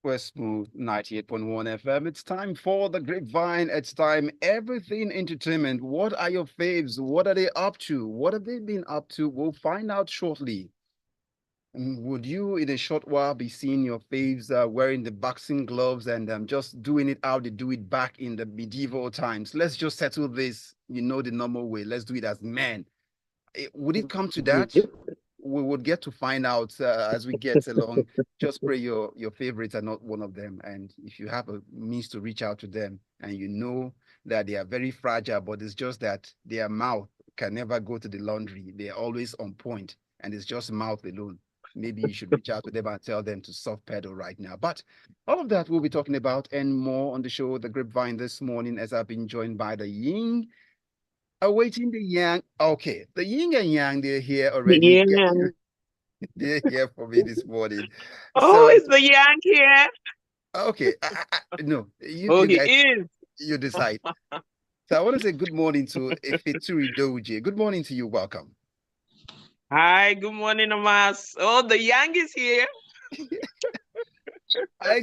We're smooth 98.1 FM. It's time for the Grapevine. It's time everything entertainment. What are your faves? What are they up to? What have they been up to? We'll find out shortly. Would you, in a short while, be seeing your faves wearing the boxing gloves and just doing it how they do it back in the medieval times? Let's just settle this, the normal way. Let's do it as men. Would it come to that? We would get to find out as we get along. Just pray your favorites are not one of them. And if you have a means to reach out to them and you know that they are very fragile, but it's just that their mouth can never go to the laundry. They're always on point and it's just mouth alone. Maybe you should reach out to them and tell them to soft pedal right now. But all of that we'll be talking about and more on the show, The Grapevine, this morning, as I've been joined by the Ying awaiting the yang. Okay, the yin and yang, they're here already. Yeah. They're here for me this morning. Oh, So, is the Yang here? okay, no, Oh, you he guys, is. you decide. So I want to say good morning to Efeture Doghudje. Good morning to you. Welcome. Hi, good morning, Omas. Oh, the Yang is here.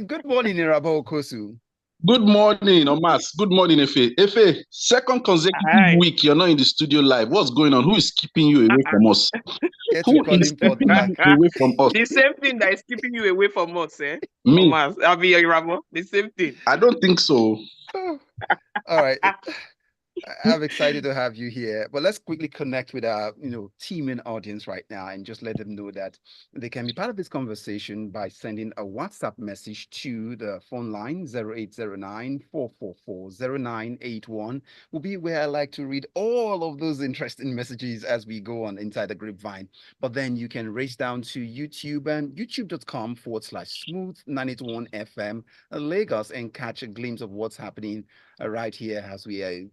Good morning, Irabor Okosun. Good morning, Omas. Good morning, Efe. Efe, second consecutive week you're not in the studio live. What's going on? Who is keeping you away from us? Who is keeping you away from us? The same thing that is keeping you away from us, eh? Me? Omas, Irabor, the same thing. I don't think so. Oh, all right. I'm excited to have you here. But let's quickly connect with our, team and audience right now and just let them know that they can be part of this conversation by sending a WhatsApp message to the phone line 0809-444-0981 will be where I like to read all of those interesting messages as we go on inside the Grapevine. But then you can race down to YouTube and youtube.com/smooth981 FM Lagos and catch a glimpse of what's happening right here as we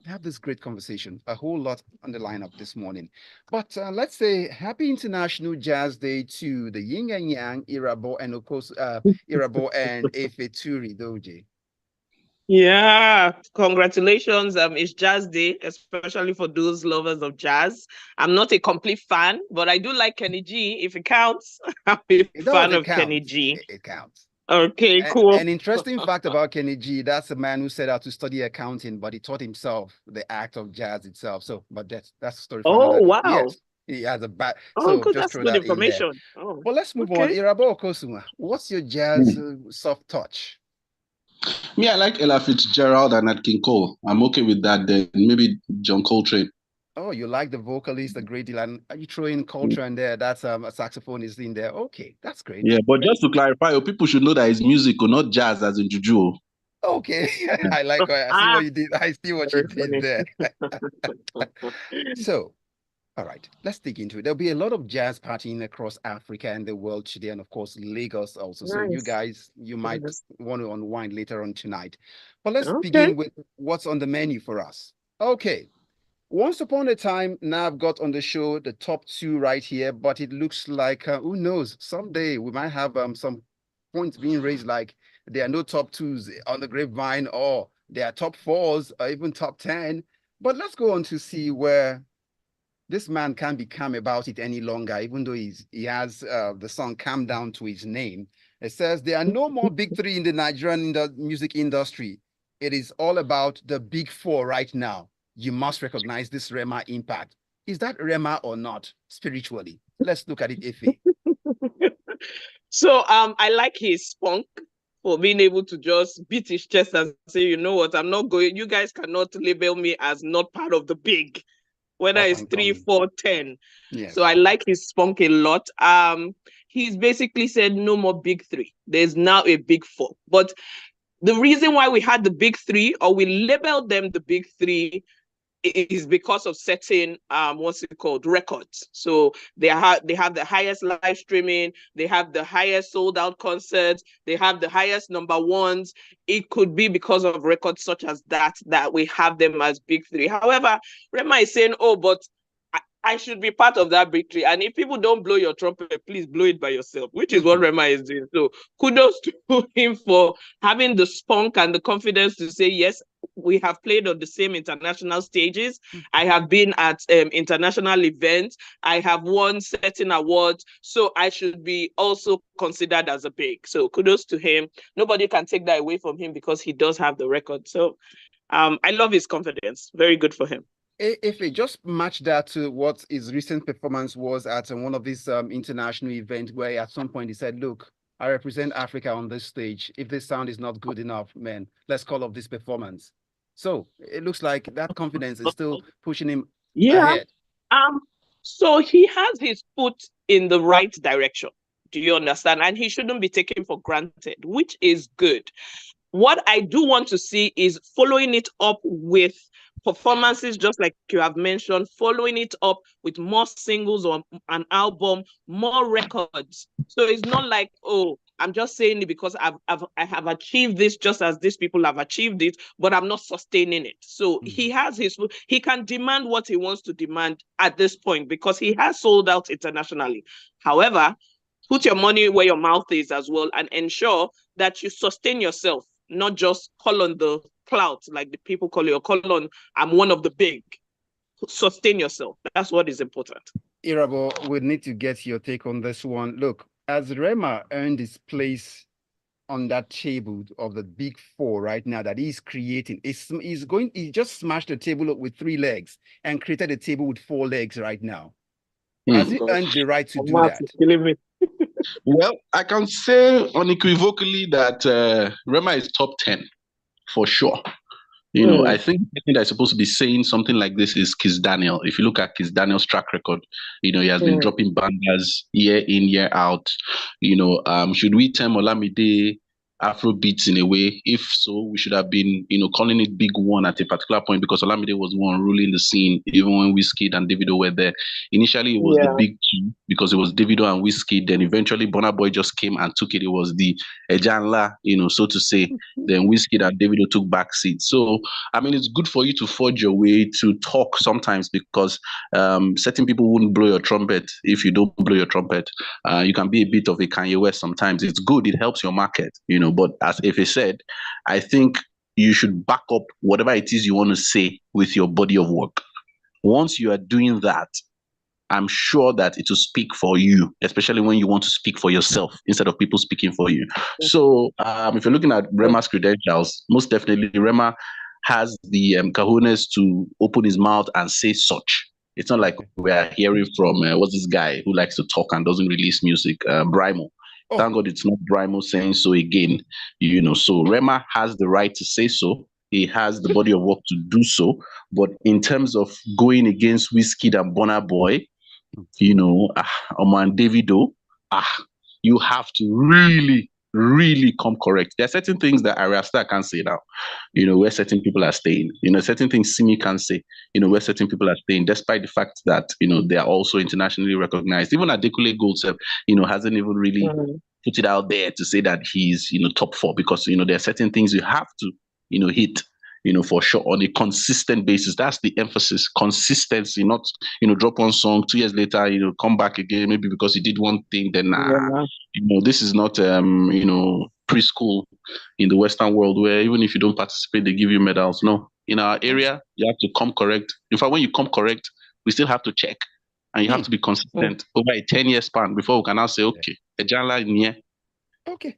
have this great conversation. A whole lot on the lineup this morning. But let's say happy International Jazz Day to the Yin and Yang, Irabor and Irabor and Efeture Doghudje. Yeah, congratulations. It's Jazz Day, especially for those lovers of jazz. I'm not a complete fan, but I do like Kenny G. If it counts, I'm a fan of Kenny G. It counts. Okay, cool. An interesting fact about Kenny G, that's a man who set out to study accounting, but he taught himself the act of jazz itself. So, but that's a story for another day. Wow. Yes, he has a bad. So good, just that's good information. Oh, well, let's move on. Irabor Okosun, what's your jazz soft touch? Me, I like Ella Fitzgerald and Nat King Cole. I'm okay with that. Then maybe John Coltrane. Oh, you like the vocalist a great deal, and you throw in Coltrane there. That's a saxophone is in there. Okay, that's great. Yeah, but just to clarify, people should know that it's music or not jazz, as in juju. Okay, I like. I see what you did. I see what you did there. So, all right, let's dig into it. There'll be a lot of jazz partying across Africa and the world today, and of course Lagos also. Nice. So you guys, you might want to unwind later on tonight. But let's begin with what's on the menu for us. Okay. Once upon a time, now I've got on the show the top two right here, but it looks like, who knows, someday we might have some points being raised like there are no top twos on the Grapevine, or there are top fours, or even top 10. But let's go on to see where this man can't be calm about it any longer, even though he has the song Calm Down to his name. It says there are no more big three in the Nigerian music industry. It is all about the big four right now. You must recognize this Rema impact. Is that Rema or not spiritually? Let's look at it, Effie. So I like his spunk for being able to just beat his chest and say, you know what, I'm not going, you guys cannot label me as not part of the big, whether it's 3, 4, 10. Yes. So I like his spunk a lot. He's basically said no more big three. There's now a big four. But the reason why we had the big three, or we labeled them the big three, is because of certain what's it called, records. So they have the highest live streaming, they have the highest sold out concerts, they have the highest number ones. It could be because of records such as that we have them as big three. However, Rema is saying, oh, but I should be part of that big three. And if people don't blow your trumpet, please blow it by yourself, which is what Rema is doing. So kudos to him for having the spunk and the confidence to say, yes, we have played on the same international stages. I have been at international events. I have won certain awards. So I should be also considered as a big. So kudos to him. Nobody can take that away from him because he does have the record. So I love his confidence. Very good for him. If we just match that to what his recent performance was at one of these international events, where at some point he said, look, I represent Africa on this stage. If this sound is not good enough, man, let's call off this performance. So it looks like that confidence is still pushing him ahead. So he has his foot in the right direction. Do you understand? And he shouldn't be taken for granted, which is good. What I do want to see is following it up with performances, just like you have mentioned, following it up with more singles or an album, more records. So it's not like, oh, I'm just saying it because I have achieved this just as these people have achieved it, but I'm not sustaining it. So he can demand what he wants to demand at this point because he has sold out internationally. However, put your money where your mouth is as well and ensure that you sustain yourself, not just call on the clout, like the people call you, or call on, I'm one of the big. Sustain yourself. That's what is important. Irabor, we need to get your take on this one. Look, as Rema earned his place on that table of the big four right now that he's creating, he just smashed the table up with 3 legs and created a table with 4 legs right now. Has he earned the right to do that? Well, I can say unequivocally that Rema is top 10 for sure. You know, I think the thing that's supposed to be saying something like this is Kiss Daniel. If you look at Kiss Daniel's track record, you know, he has been dropping bangers year in, year out. You know, should we term Olamide Afro beats in a way? If so, we should have been, you know, calling it Big One at a particular point because Olamide was the one ruling the scene, even when Wizkid and Davido were there. Initially, it was the Big Two because it was Davido and Wizkid. Then eventually, Burna Boy just came and took it. It was the Ejanla, you know, so to say. Then Wizkid and Davido took back seats. So, I mean, it's good for you to forge your way to talk sometimes because certain people wouldn't blow your trumpet if you don't blow your trumpet. You can be a bit of a Kanye West sometimes. It's good. It helps your market, you know. But as Efe said, I think you should back up whatever it is you want to say with your body of work. Once you are doing that, I'm sure that it will speak for you, especially when you want to speak for yourself instead of people speaking for you. So if you're looking at Rema's credentials, most definitely Rema has the cojones to open his mouth and say such. It's not like we're hearing from, what's this guy who likes to talk and doesn't release music, Brymo. Thank God it's not Brymo saying so again. You know, so Rema has the right to say so. He has the body of work to do so. But in terms of going against Wizkid and Burna Boy, you know, Oman Davido, you have to really, really come correct. There are certain things that Ariasta can't say now, you know, where certain people are staying. You know, certain things Simi can't say, you know, where certain people are staying, despite the fact that, you know, they are also internationally recognized. Even Adekule Goldself, you know, hasn't even really put it out there to say that he's, you know, top 4 because, you know, there are certain things you have to, you know, hit, you know, for sure, on a consistent basis. That's the emphasis, consistency, not, you know, drop one song, 2 years later, you know, come back again, maybe because you did one thing, then, you know, this is not, you know, preschool in the Western world where even if you don't participate, they give you medals. No, in our area, you have to come correct. In fact, when you come correct, we still have to check and you have to be consistent over a 10-year span before we can now say, okay, Ejanla in here. Okay.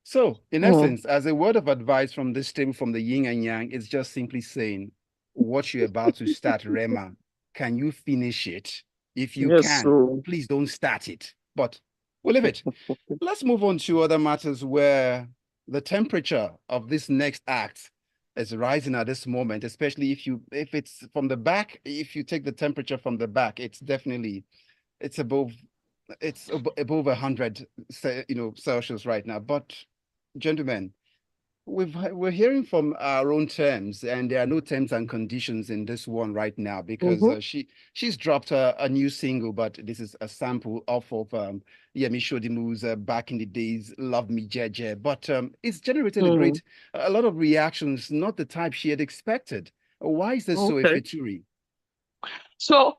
So, in essence, as a word of advice from this table, from the yin and yang, it's just simply saying, what you're about to start, Rema, can you finish it? If you can, please don't start it. But we'll leave it. Let's move on to other matters where the temperature of this next act is rising at this moment, especially if it's from the back. If you take the temperature from the back, it's definitely, it's above 100, you know, Celsius right now. But gentlemen, we're hearing from our own terms, and there are no terms and conditions in this one right now because she's dropped a new single, but this is a sample off of Yemi Shodimu's back in the days, Love Me Jeje. But it's generated a lot of reactions, not the type she had expected. Why is this so, Efeture? So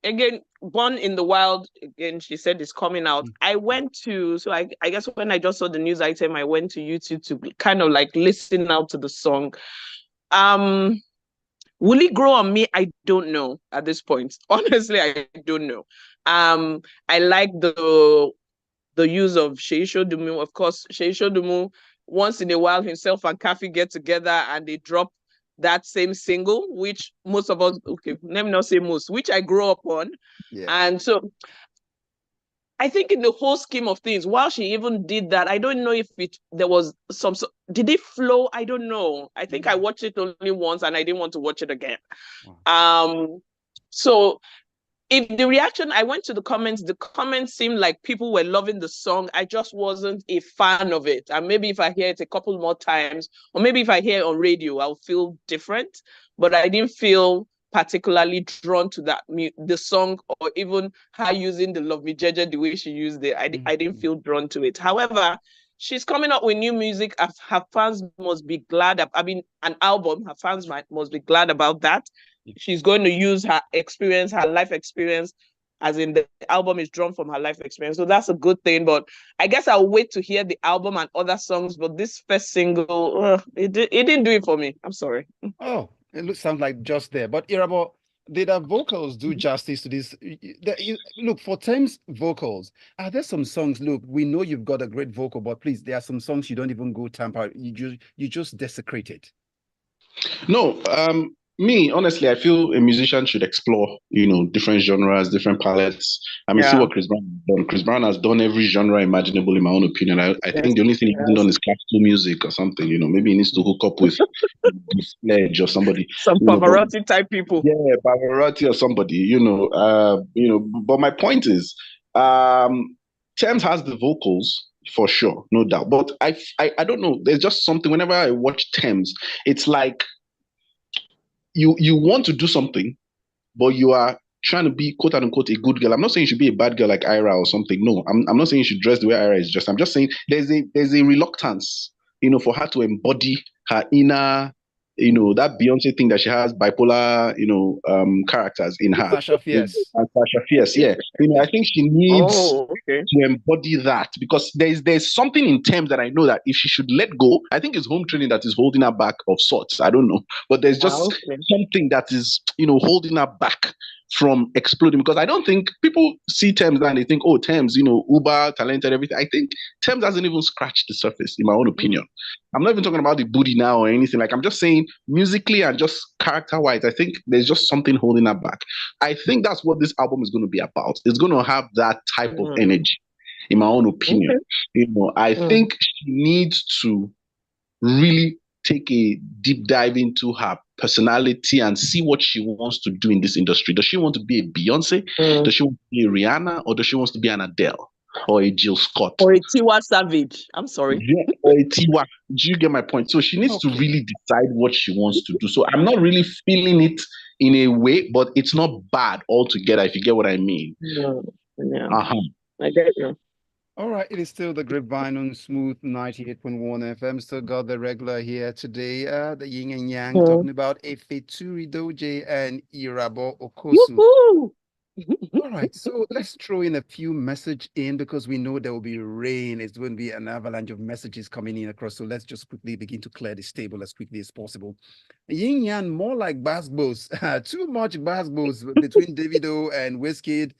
again, Born in the Wild, again, she said it's coming out. I went to, so I guess when I just saw the news item, I went to YouTube to kind of like listen out to the song. Will it grow on me? I don't know at this point. Honestly, I don't know. I like the use of Sheisho Dumu. Of course, Sheisho Dumu, once in a while, himself and Kafi get together and they drop that same single, which most of us, okay, let me not say most, which I grew up on. Yeah. And so I think in the whole scheme of things, while she even did that, I don't know if there was some, did it flow? I don't know. I think I watched it only once and I didn't want to watch it again. So if the reaction, I went to the comments seemed like people were loving the song. I just wasn't a fan of it. And maybe if I hear it a couple more times, or maybe if I hear it on radio, I'll feel different. But I didn't feel particularly drawn to the song, or even her using the Love Me Jeje the way she used it. I didn't feel drawn to it. However, she's coming up with new music. Her fans must be glad. I mean, an album. Her fans must be glad about that. She's going to use her experience, her life experience, as in the album is drawn from her life experience. So that's a good thing. But I guess I'll wait to hear the album and other songs. But this first single, it didn't do it for me. I'm sorry. Oh, it sounds like just there. But Irabor, did her vocals do justice to this? Look, for Tems vocals, are there some songs? Look, we know you've got a great vocal, but please, there are some songs you don't even go tamper. You just desecrate it. No, me, honestly, I feel a musician should explore, different genres, different palettes. I mean, see what Chris Brown has done. Chris Brown has done every genre imaginable, in my own opinion. I think the only thing he hasn't done is classical music or something. Maybe he needs to hook up with Sledge or somebody. Some Pavarotti type people. Yeah, Pavarotti or somebody. But my point is, Tems has the vocals for sure, no doubt. But I don't know. There's just something. Whenever I watch Tems, it's like you want to do something, but you are trying to be quote unquote a good girl. I'm not saying you should be a bad girl like Ira or something. No, I'm not saying you should dress the way Ira is dressed. I'm just saying there's a reluctance, for her to embody her inner, that Beyonce thing that she has bipolar, characters in her. Sasha Fierce. Sasha Fierce, yeah. I think she needs to embody that, because there's something in Tems that I know that if she should let go, I think it's home training that is holding her back of sorts. I don't know. But there's just something that is, holding her back from exploding, because I don't think people see Tems and they think, oh, Tems, uber talented, everything. I think Tems hasn't even scratched the surface, in my own opinion. I'm not even talking about the booty now or anything. Like, I'm just saying musically and just character-wise, I think there's just something holding her back. I think that's what this album is going to be about. It's going to have that type of energy, in my own opinion. I think she needs to really take a deep dive into her personality and see what she wants to do in this industry. Does she want to be a Beyonce? Does she want to be a Rihanna? Or does she want to be an Adele? Or a Jill Scott? Or a Tiwa Savage? I'm sorry. Yeah, or a Tiwa. Do you get my point? So she needs to really decide what she wants to do. So I'm not really feeling it in a way, but it's not bad altogether, if you get what I mean. Yeah. I get you. All right, it is still the Grapevine on Smooth 98.1 FM. Still got the regular here today, the yin and yang, talking about Efeture, Doghudje, and Irabor Okosun. All right, so let's throw in a few messages in, because we know there will be rain. It's going to be an avalanche of messages coming in across. So let's just quickly begin to clear this table as quickly as possible. Yin Yang, more like basketballs. Too much basketballs between Davido and Wizkid,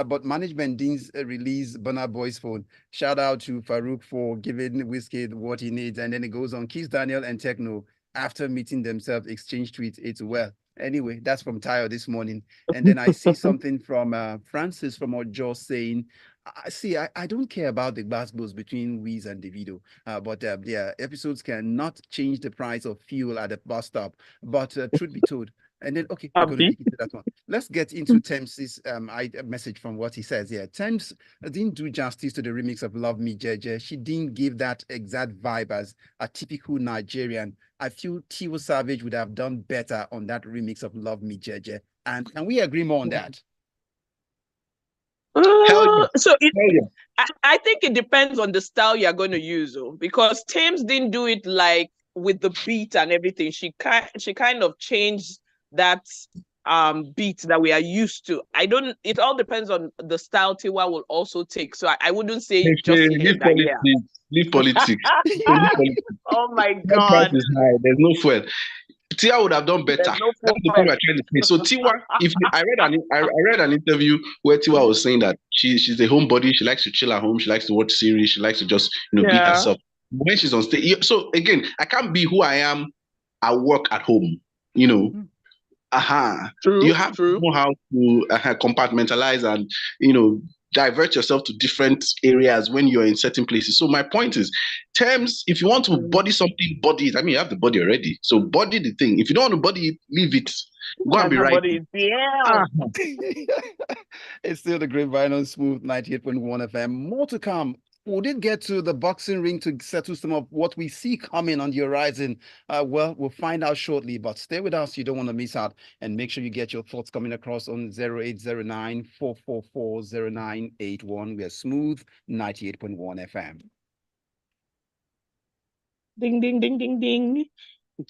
but management didn't release Burna Boy's phone. Shout out to Farouk for giving Wizkid what he needs. And then it goes on. Kiss Daniel and Techno, after meeting themselves, exchange tweets. It's well. Anyway, that's from Tayo this morning. And then I see something from Francis from Ojo saying, I don't care about the basketballs between Wiz and Davido, but their episodes cannot change the price of fuel at the bus stop. But truth be told, and then, okay, we're going to get into that one. Let's get into Tems's message from what he says here. Tems didn't do justice to the remix of Love Me Jeje. She didn't give that exact vibe as a typical Nigerian. I feel Tiwa Savage would have done better on that remix of Love Me Jeje. And can we agree more on that? So I think it depends on the style you're going to use, because Tems didn't do it like with the beat and everything. She kind of changed that beat that we are used to. It all depends on the style Tiwa will also take. So I wouldn't say just here Leave that politics. Leave politics. Leave politics. Oh my Fuel price God. is high. There's no fuel. Tiwa would have done better. There's no That's the thing we're trying to say. So Tiwa, I read an interview where Tiwa was saying that she's a homebody. She likes to chill at home. She likes to watch series. She likes to just be herself. When she's on stage, so again, I can't be who I am at work at home. True, you have to know how to compartmentalize and divert yourself to different areas when you're in certain places. So my point is, Tems, if you want to body something, body it. I mean, you have the body already. So body the thing. If you don't want to body it, leave it. Go and be right. It's still the Grapevine on Smooth 98.1 FM. More to come. We did get to the boxing ring to settle some of what we see coming on the horizon. Well, we'll find out shortly, but stay with us. You don't want to miss out. And make sure you get your thoughts coming across on 0809-444-0981. We are Smooth 98.1 FM. Ding, ding, ding, ding, ding.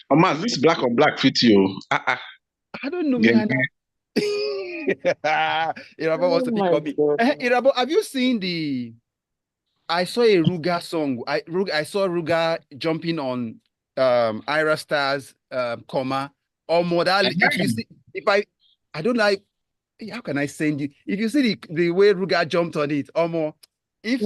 Oh, man, this black on black fit you. I don't know, man. Irabor wants to pick on me. Irabor, have you seen I saw a Ruga song. I saw Ruga jumping on Ira Star's comma or more. If you see, I don't like. How can I send you? If you see the way Ruga jumped on it, or more, if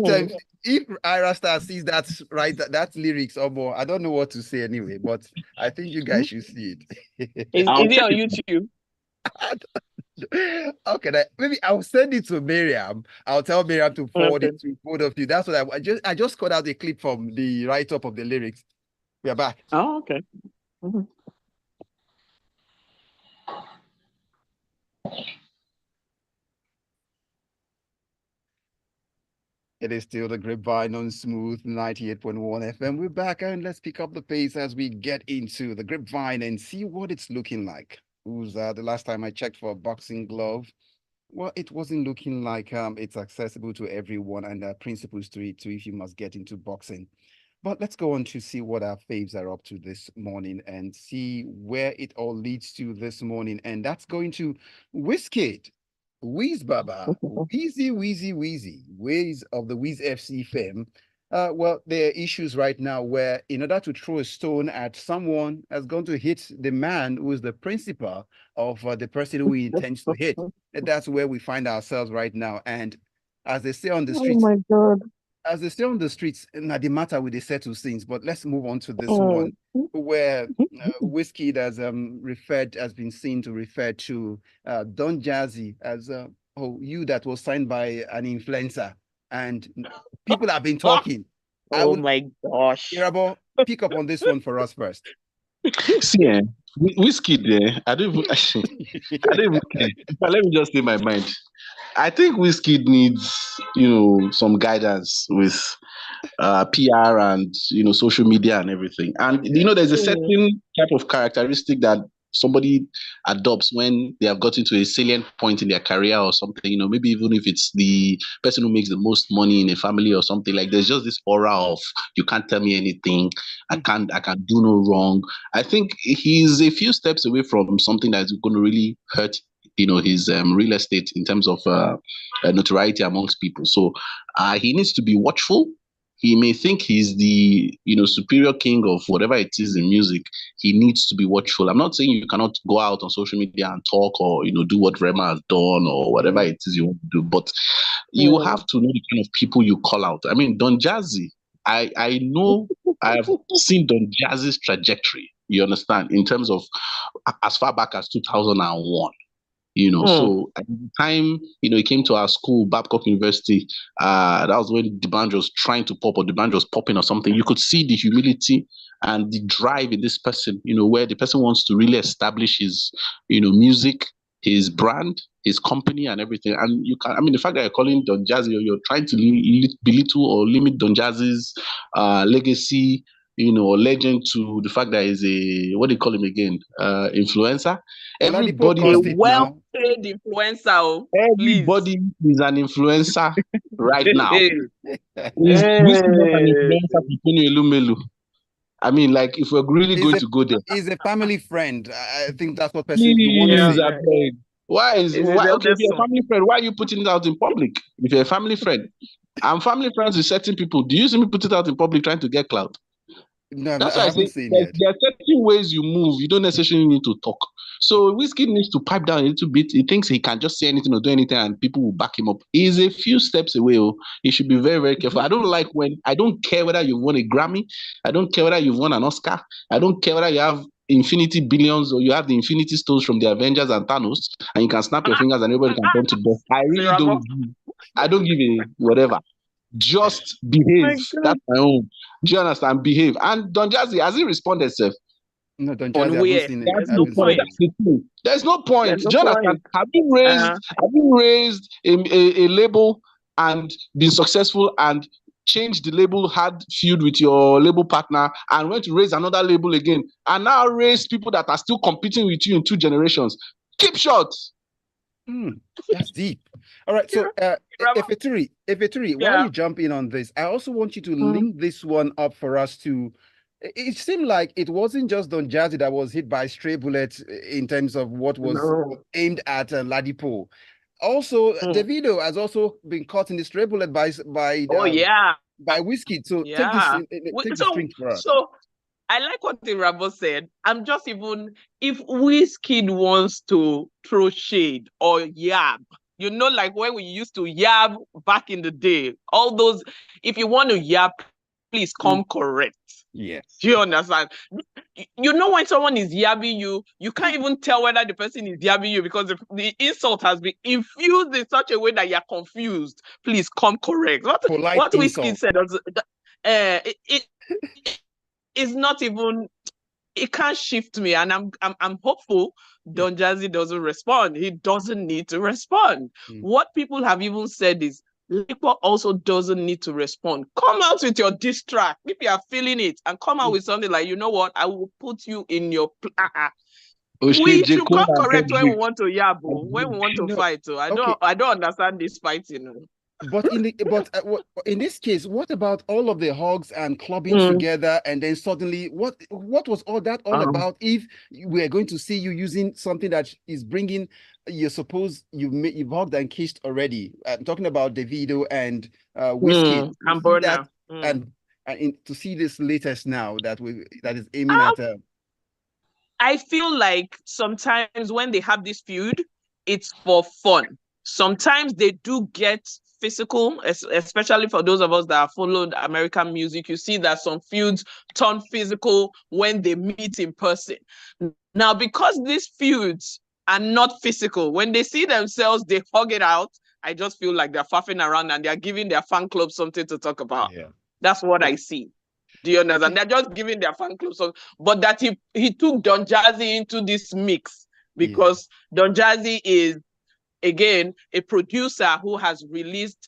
Ira Star sees that lyrics or more, I don't know what to say anyway. But I think you guys should see it. Is it on YouTube? Okay, maybe I'll send it to Miriam. I'll tell Miriam to forward it to both of you. That's what I just cut out a clip from the write-up of the lyrics. We are back. Oh, okay. It is still the Grapevine on Smooth 98.1 FM. We're back and let's pick up the pace as we get into the Grapevine and see what it's looking like. The last time I checked for a boxing glove, well, it wasn't looking like it's accessible to everyone, and there are principles to it too if you must get into boxing. But let's go on to see what our faves are up to this morning and see where it all leads to this morning. And that's going to Wizkid, Wiz Baba, Wheezy, Wiz of the Wiz FC fame. Well, there are issues right now where in order to throw a stone at someone has gone to hit the man who is the principal of the person who he intends to hit. And that's where we find ourselves right now. And as they say on the streets, oh my God. As they say on the streets, not the matter with the settled things, but let's move on to this one where Wizkid has been seen to refer to Don Jazzy as you that was signed by an influencer. And people have been talking. My gosh. Irabor, pick up on this one for us first. See, Wizkid, I don't even care. But let me just say my mind. I think Wizkid needs, some guidance with PR and, social media and everything. And, there's a certain type of characteristic that somebody adopts when they have gotten to a salient point in their career or something, maybe even if it's the person who makes the most money in a family or something, like there's just this aura of you can't tell me anything, I can do no wrong. I think he's a few steps away from something that's going to really hurt his real estate in terms of notoriety amongst people. So he needs to be watchful. He may think he's the superior king of whatever it is in music. He needs to be watchful. I'm not saying you cannot go out on social media and talk or do what Rema has done or whatever it is you want to do, but you have to know the kind of people you call out. I mean, Don Jazzy, I know I have seen Don Jazzy's trajectory, you understand, in terms of as far back as 2001. So at the time, he came to our school, Babcock University, that was when the band was trying to pop or the band was popping or something. You could see the humility and the drive in this person, where the person wants to really establish his, music, his brand, his company and everything. And the fact that you're calling Don Jazzy, you're trying to belittle or limit Don Jazzy's legacy, legend to the fact that he's a, what do you call him again? Influencer. Everybody a well-paid influencer. Everybody is an influencer right now. He's not an influencer for Tony Elumelu. I mean, like, if we're really going to go there, he's a family friend. I think that's what person you want to please, say. I beg. Why? Okay, if you're a family friend, why are you putting it out in public? If you're a family friend, I'm family friends with certain people. Do you see me put it out in public trying to get clout? No, That's I why I haven't say seen yet. there are certain ways you move. You don't necessarily need to talk. So Whiskey needs to pipe down a little bit. He thinks he can just say anything or do anything and people will back him up. He's a few steps away. Oh. He should be very, very careful. I don't care whether you've won a Grammy. I don't care whether you've won an Oscar. I don't care whether you have infinity billions or you have the infinity stones from the Avengers and Thanos and you can snap your fingers and everybody can turn to dust. I don't give a whatever. Just behave. That's my own. Do you understand? Behave. And Don Jazzy, has he responded, sir? No, Don Jazzy, I haven't seen it. There's no point. That's the thing. There's no point. Do you understand? Have you raised a label and been successful and changed the label, had feud with your label partner, and went to raise another label again, and now raise people that are still competing with you in 2 generations? Keep short. That's deep. All right, so Efeture, while you jump in on this, I also want you to link this one up for us to. It seemed like it wasn't just Don Jazzy that was hit by stray bullets in terms of what was aimed at Ladipo. Also, Davido has also been caught in the stray bullet by Whiskey. So take the strings for us. So I like what Irabor said. I'm just even, if Whiskey wants to throw shade or yab, you know, like when we used to yab back in the day, all those, if you want to yab, please come correct. Yes. Do you understand? You know, when someone is yabbing you, you can't even tell whether the person is yabbing you because the insult has been infused in such a way that you're confused. Please come correct. What Whiskey said, it is not even, it can't shift me, and I'm hopeful Don Jazzy doesn't respond. He doesn't need to respond. What people have even said is Lipo also doesn't need to respond. Come out with your diss track if you are feeling it, and come out with something like, you know what, I will put you in your we should come correct when we want to yabo, when we want to fight. So I don't understand this fighting. But in this case, what about all of the hugs and clubbing together, and then suddenly, what was all that about? If we are going to see you using something that is bringing, you suppose you've hugged and kissed already. I'm talking about Davido and Whiskey, and to see this latest now that is aiming at. I feel like sometimes when they have this feud, it's for fun. Sometimes they do get physical, especially for those of us that have followed American music. You see that some feuds turn physical when they meet in person. Now, because these feuds are not physical, when they see themselves, they hug it out. I just feel like they're faffing around and they're giving their fan club something to talk about. Yeah. That's what I see. Do you understand? They're just giving their fan club something. But that he took Don Jazzy into this mix because Don Jazzy is, again, a producer who has released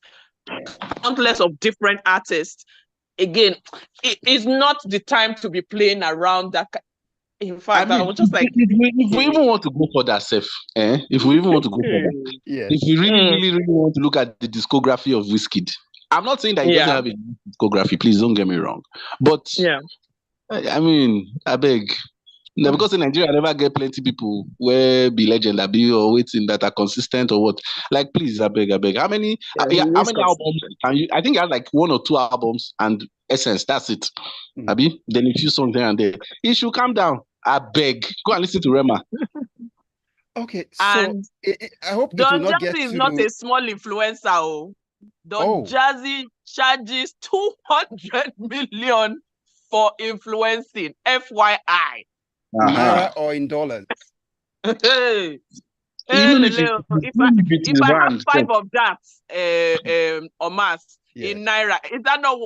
countless of different artists. Again, it is not the time to be playing around that. In fact, I was just like, if we even want to go for that, if we even want to go for that, if we really want to look at the discography of Wizkid, I'm not saying that he doesn't have a discography. Please don't get me wrong, but I mean, I beg. No, because in Nigeria, I never get plenty people where be legend, or waiting that are consistent or what. Like, please, I beg. How many albums? I think I had like 1 or 2 albums and Essence. That's it. Abi, then a few songs here and there. He should calm down. I beg. Go and listen to Rema. Okay, so and I hope Don Jazzy is not a small influencer. Don Jazzy charges 200 million for influencing. FYI. Naira or in dollars? Even if I have 5 of that, in Naira, is that not?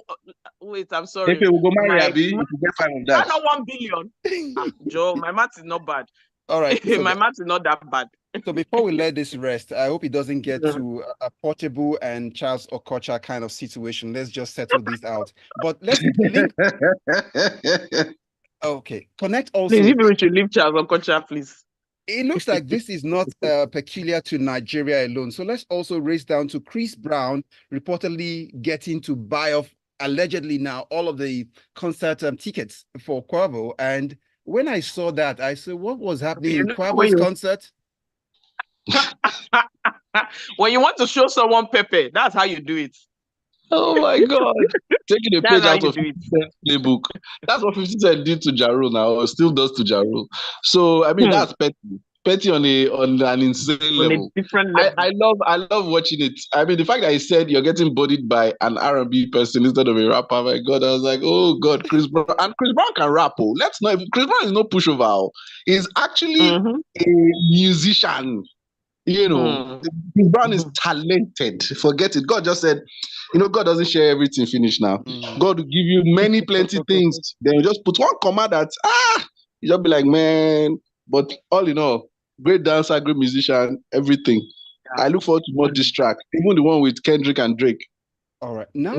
Wait, I'm sorry. If it will go if you get 5 of that. That's not 1 billion. Joe, my math is not bad. All right, so my math is not that bad. So before we let this rest, I hope it doesn't get to a Portable and Charles Okocha kind of situation. Let's just settle this out. But let's link. Okay, connect also. Please, we should leave Charles Okocha, please. It looks like this is not peculiar to Nigeria alone. So let's also race down to Chris Brown reportedly getting to buy off allegedly now all of the concert tickets for Quavo. And when I saw that, I said, what was happening in Quavo's concert? When you want to show someone Pepe, that's how you do it. Oh my God. Taking a page out of 50 Cent's playbook. That's what 50 Cent did to Ja Rule now, or still does to Ja Rule. So I mean that's petty. Petty on an insane level. A different level. I love watching it. I mean, the fact that he said you're getting bodied by an R&B person instead of a rapper, my God, I was like, oh God, Chris Brown. And Chris Brown can rap. Oh. Chris Brown is no pushover. Oh. He's actually a musician. You know, Chris Brown is talented. Forget it. God just said, you know, God doesn't share everything finished now. God will give you plenty things. Then you just put one comma that, you just be like, man. But all in all, great dancer, great musician, everything. Yeah. I look forward to more diss track, even the one with Kendrick and Drake. All right. Now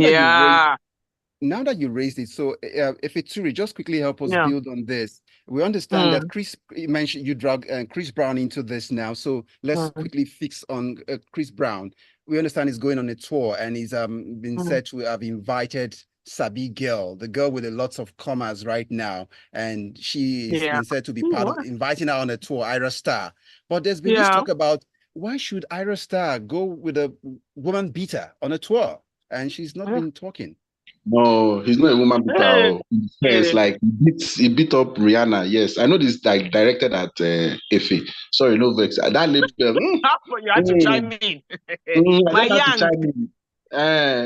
that you raised it, so Efeture, just quickly help us build on this. We understand that Chris, you mentioned you drag Chris Brown into this now. So let's quickly fix on Chris Brown. We understand he's going on a tour and he's been said to have invited Sabi Girl, the girl with lots of commas right now. And she's been said to be part of inviting her on a tour, Ira Star. But there's been this talk about why should Ira Star go with a woman beater on a tour? And she's not been talking. No, he's not a woman beater. It's like he beat up Rihanna. Yes, I know this is like directed at Efe. Sorry, no vex. That label. You had to chime in. My young.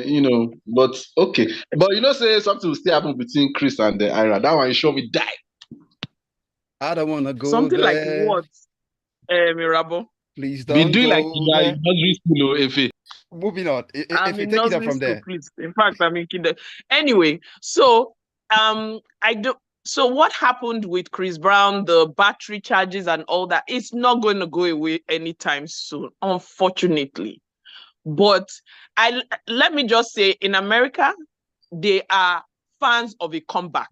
You know, but okay. But you know, say something will still happen between Chris and Ira. That one, sure we die. I don't want to go something there. Like what? Irabor. Please don't be doing go like there. nursery school, Efe. Moving on. If you take it up from there. Please. In fact, I'm in kinder. Anyway, so So what happened with Chris Brown, the battery charges and all that, it's not going to go away anytime soon, unfortunately. But let me just say, in America, they are fans of a comeback.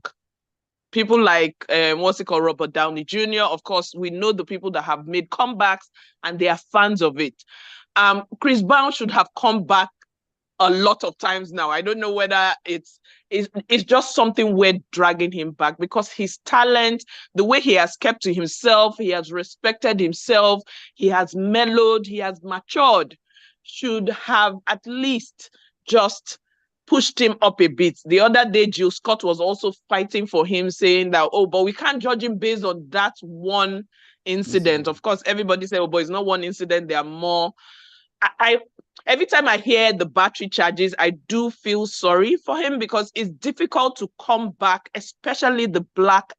People like Robert Downey Jr. Of course, we know the people that have made comebacks, and they are fans of it. Chris Brown should have come back a lot of times now. I don't know whether it's just something we're dragging him back, because his talent, the way he has kept to himself, he has respected himself, he has mellowed, he has matured, should have at least just pushed him up a bit. The other day, Jill Scott was also fighting for him, saying that, but we can't judge him based on that one incident. Of course, everybody said, but it's not one incident, there are more. Every time I hear the battery charges, I do feel sorry for him, because it's difficult to come back, especially the black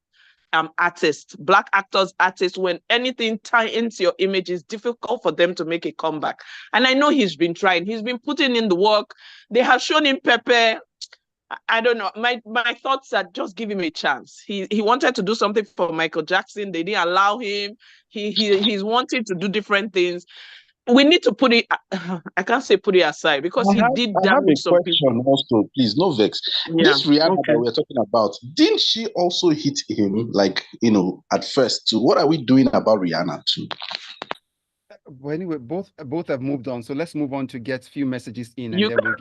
black artists, when anything ties into your image, is difficult for them to make a comeback. And I know he's been trying. He's been putting in the work. They have shown him Pepe. I don't know. My thoughts are just give him a chance. He wanted to do something for Michael Jackson. They didn't allow him. He's wanting to do different things. We need to put it, I can't say put it aside, because he did damage some people. Also, please, no vex. This Rihanna that we're talking about, didn't she also hit him, like, at first too? What are we doing about Rihanna too? Well, anyway, both have moved on, so let's move on to get a few messages in, and then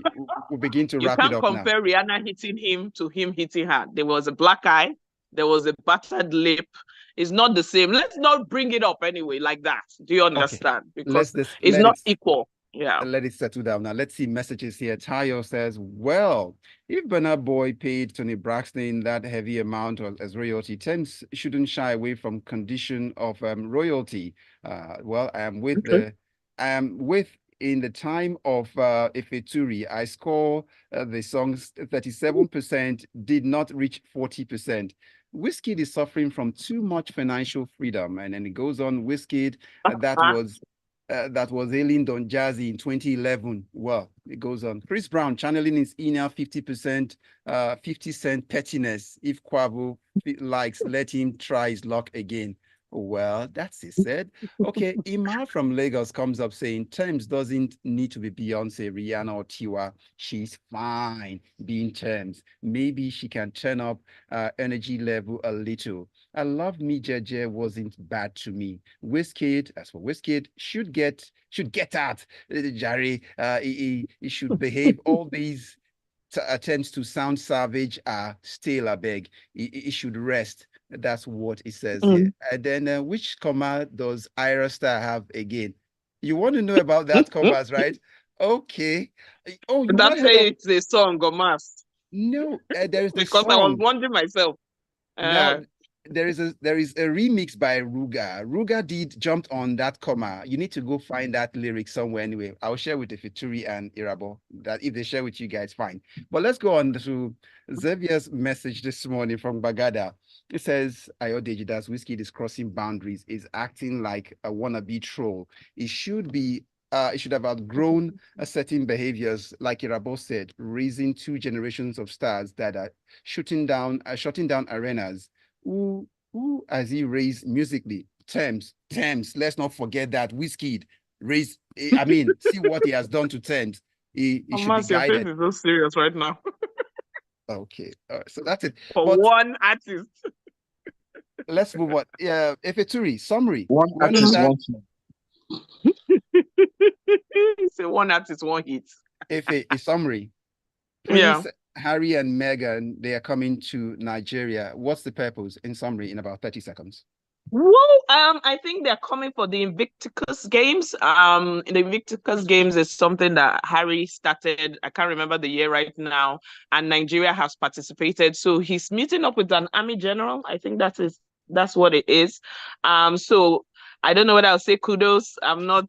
we'll begin to wrap it up now. You can't compare Rihanna hitting him to him hitting her. There was a black eye, there was a battered lip. It's not the same. Let's not bring it up anyway like that. Do you understand? Okay. Because it's not equal. Yeah. Let it settle down now. Let's see messages here. Tayo says, well, if Burna Boy paid Tony Braxton that heavy amount as royalty, Tems shouldn't shy away from condition of royalty. Well, I am with in the time of Efeture, I score the songs 37%, did not reach 40%. Wizkid is suffering from too much financial freedom, and then it goes on. Wizkid, that was ailing Don Jazzy in 2011. Well, it goes on. Chris Brown channeling his inner 50%, 50 cent pettiness. If Quavo likes, let him try his luck again. Well, that's it said. Okay, Ima from Lagos comes up saying Tems doesn't need to be Beyonce, Rihanna, or Tiwa. She's fine being Tems. Maybe she can turn up energy level a little. I love Me Jeje wasn't bad to me. Wizkid, as for Wizkid, should get out. Jerry, he should behave all these attempts to sound savage are still a beg. It should rest. That's what it says here. And then which comma does Ira Star have again? You want to know about that commas, right? Okay. Oh, you've not That's heard of... it's a song or mass. No, there is the Because I was song. wondering myself. Now there is a remix by Ruga. Ruga jumped on that comma. You need to go find that lyric somewhere anyway. I'll share with Efeture and Irabor. That if they share with you guys, fine. But let's go on to Xavier's message this morning from Bagada. It says, Doghudje, that's Whiskey is crossing boundaries, is acting like a wannabe troll. It should have outgrown certain behaviors, like Irabor said, raising 2 generations of stars that are shutting down arenas. Who has he raised musically? Tems. Let's not forget that Whiskey raised. I mean, see what he has done to Tems. He should be guided. Your face is so serious right now. Okay, so that's it. For one artist. Let's move on. Yeah, Efeture, summary. One artist, one song. Say one artist, one hit. A summary. Prince Harry and Meghan, they are coming to Nigeria. What's the purpose, in summary, in about 30 seconds? Well, I think they're coming for the Invictus Games. The Invictus Games is something that Harry started. I can't remember the year right now, and Nigeria has participated. So he's meeting up with an army general. I think that's what it is. So I don't know whether I'll say kudos. I'm not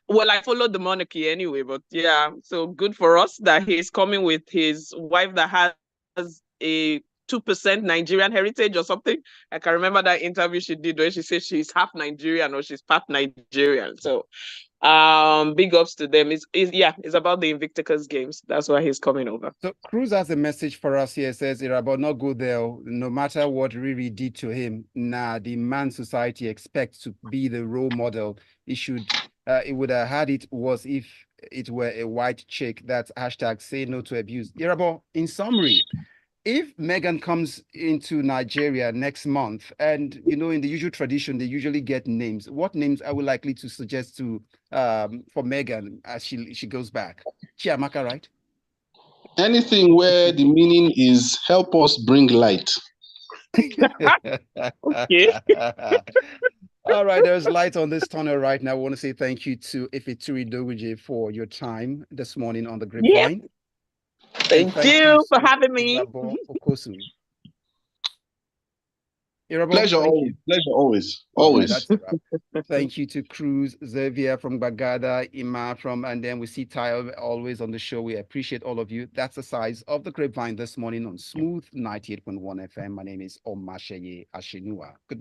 well, I followed the monarchy anyway, but yeah, so good for us that he's coming with his wife that has a 2% Nigerian heritage or something. I can remember that interview she did where she said she's half Nigerian or she's part Nigerian. So big ups to them. It's about the Invictus Games. That's why he's coming over. So Cruz has a message for us here. Says Irabor not go there, no matter what Riri did to him. Nah, the man society expects to be the role model. It would have had it was if it were a white chick. That's hashtag say no to abuse. Irabor, in summary, if Meghan comes into Nigeria next month, and in the usual tradition, they usually get names. What names are we likely to suggest to for Meghan as she goes back? Chiamaka, right? Anything where the meaning is help us bring light. Okay. All right, there's light on this tunnel right now. I want to say thank you to Efeture Doghudje for your time this morning on the Grapevine. Thank you for having me. Irabor, Okosun. Irabor, pleasure always. Always. Right, thank you to Cruz, Xavier from Bagada, Ima and then we see Tayo always on the show. We appreciate all of you. That's the size of the Grapevine this morning on Smooth 98.1 FM. My name is Omatseye Atsenuwa. Good morning.